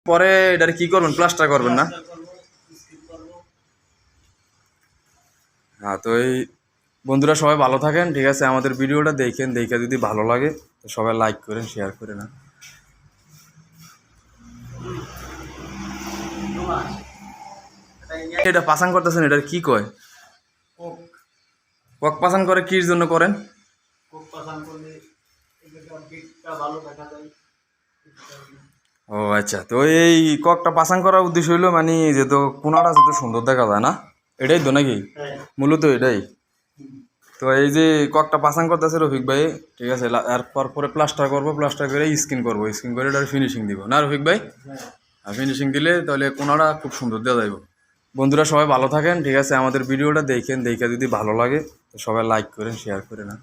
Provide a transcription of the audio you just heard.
পরে এটার কি করবেন, প্লাস্টার করবেন না? হ্যাঁ, তো এই বন্ধুরা সবাই ভালো থাকেন, ঠিক আছে? আমাদের ভিডিওটা দেখেন, দেখে যদি ভালো লাগে তো সবাই লাইক করেন, শেয়ার করেন। না এটা পাসাং করতেছেন, এটার কি কয়? কক পাসাং করে কির জন্য করেন? ও আচ্ছা, তো এই ককটা পাসাং করার উদ্দেশ্য হইলো মানে যেহেতু কোনাটা যেহেতু সুন্দর দেখা যায় না, এটাই তো নাকি মূলত এটাই। তো এই যে ককটা পাসাং করতেছে রফিক ভাই, ঠিক আছে, এরপর পরে প্লাস্টার করবো, প্লাস্টার করে স্কিন করবো, স্কিন করে এটার ফিনিশিং দিব না রফিক ভাই? আর ফিনিশিং দিলে তাহলে কোনাটা খুব সুন্দর দেওয়া যাইব। বন্ধুরা সবাই ভালো থাকেন, ঠিক আছে? আমাদের ভিডিওটা দেখেন, দেখে যদি ভালো লাগে তো সবাই লাইক করেন, শেয়ার করেন। না